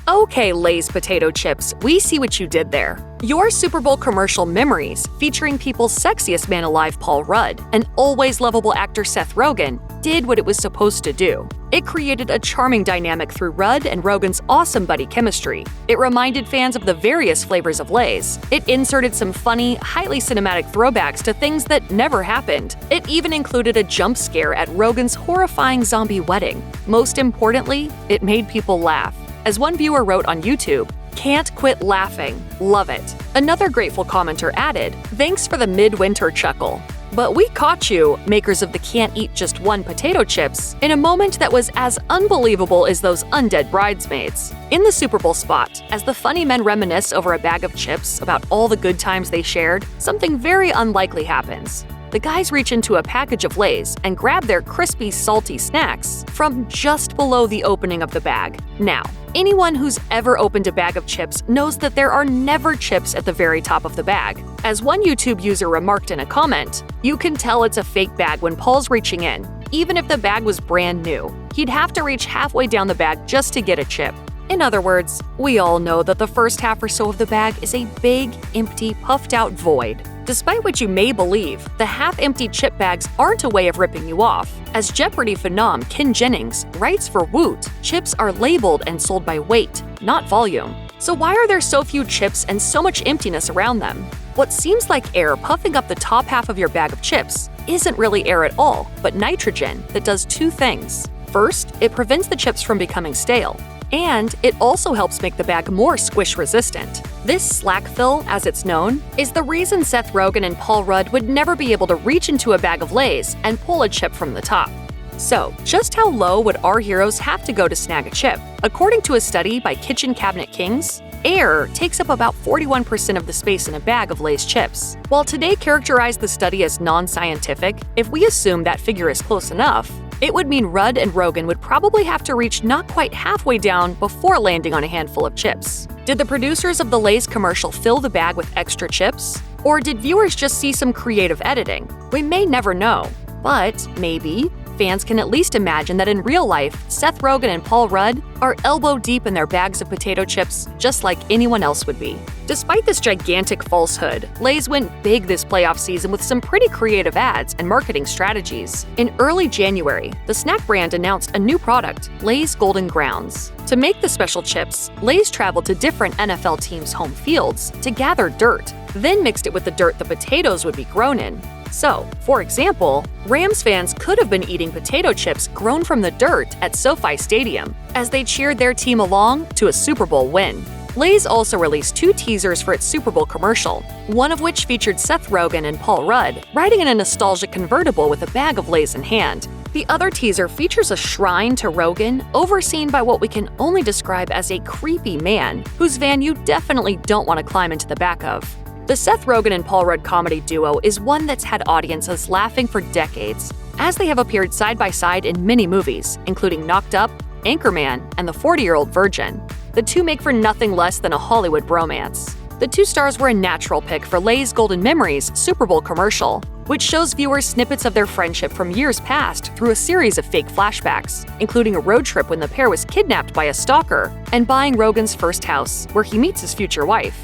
Okay, Lay's potato chips, we see what you did there. Your Super Bowl commercial memories, featuring people's sexiest man alive, Paul Rudd, and always lovable actor Seth Rogen, did what it was supposed to do. It created a charming dynamic through Rudd and Rogen's awesome buddy chemistry. It reminded fans of the various flavors of Lay's. It inserted some funny, highly cinematic throwbacks to things that never happened. It even included a jump scare at Rogen's horrifying zombie wedding. Most importantly, it made people laugh. As one viewer wrote on YouTube, "Can't quit laughing. Love it." Another grateful commenter added, "Thanks for the midwinter chuckle. But we caught you, makers of the can't eat just one potato chips, in a moment that was as unbelievable as those undead bridesmaids." In the Super Bowl spot, as the funny men reminisce over a bag of chips about all the good times they shared, something very unlikely happens. The guys reach into a package of Lay's and grab their crispy, salty snacks from just below the opening of the bag. Now, anyone who's ever opened a bag of chips knows that there are never chips at the very top of the bag. As one YouTube user remarked in a comment, "You can tell it's a fake bag when Paul's reaching in. Even if the bag was brand new, he'd have to reach halfway down the bag just to get a chip." In other words, we all know that the first half or so of the bag is a big, empty, puffed-out void. Despite what you may believe, the half-empty chip bags aren't a way of ripping you off. As Jeopardy phenom Ken Jennings writes for Woot, chips are labeled and sold by weight, not volume. So why are there so few chips and so much emptiness around them? What seems like air puffing up the top half of your bag of chips isn't really air at all, but nitrogen that does two things. First, it prevents the chips from becoming stale. And it also helps make the bag more squish-resistant. This slack fill, as it's known, is the reason Seth Rogen and Paul Rudd would never be able to reach into a bag of Lay's and pull a chip from the top. So, just how low would our heroes have to go to snag a chip? According to a study by Kitchen Cabinet Kings, air takes up about 41% of the space in a bag of Lay's chips. While Today characterized the study as non-scientific, if we assume that figure is close enough, it would mean Rudd and Rogen would probably have to reach not quite halfway down before landing on a handful of chips. Did the producers of the Lay's commercial fill the bag with extra chips? Or did viewers just see some creative editing? We may never know. But maybe fans can at least imagine that in real life, Seth Rogen and Paul Rudd are elbow deep in their bags of potato chips just like anyone else would be. Despite this gigantic falsehood, Lay's went big this playoff season with some pretty creative ads and marketing strategies. In early January, the snack brand announced a new product, Lay's Golden Grounds. To make the special chips, Lay's traveled to different NFL teams' home fields to gather dirt, then mixed it with the dirt the potatoes would be grown in. So, for example, Rams fans could have been eating potato chips grown from the dirt at SoFi Stadium as they cheered their team along to a Super Bowl win. Lay's also released 2 teasers for its Super Bowl commercial, one of which featured Seth Rogen and Paul Rudd riding in a nostalgic convertible with a bag of Lay's in hand. The other teaser features a shrine to Rogen overseen by what we can only describe as a creepy man whose van you definitely don't want to climb into the back of. The Seth Rogen and Paul Rudd comedy duo is one that's had audiences laughing for decades, as they have appeared side by side in many movies, including Knocked Up, Anchorman, and The 40-Year-Old Virgin. The two make for nothing less than a Hollywood bromance. The two stars were a natural pick for Lay's Golden Memories Super Bowl commercial, which shows viewers snippets of their friendship from years past through a series of fake flashbacks, including a road trip when the pair was kidnapped by a stalker and buying Rogen's first house, where he meets his future wife.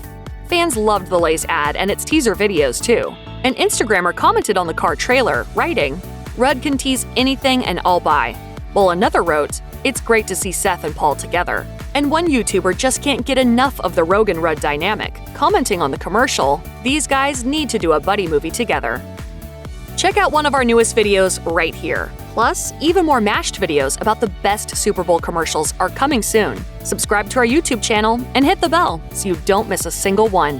Fans loved the Lay's ad and its teaser videos too. An Instagrammer commented on the car trailer, writing, "Rudd can tease anything and I'll buy." While another wrote, "It's great to see Seth and Paul together." And one YouTuber just can't get enough of the Rogen-Rudd dynamic, commenting on the commercial, "These guys need to do a buddy movie together." Check out one of our newest videos right here. Plus, even more mashed videos about the best Super Bowl commercials are coming soon. Subscribe to our YouTube channel and hit the bell so you don't miss a single one.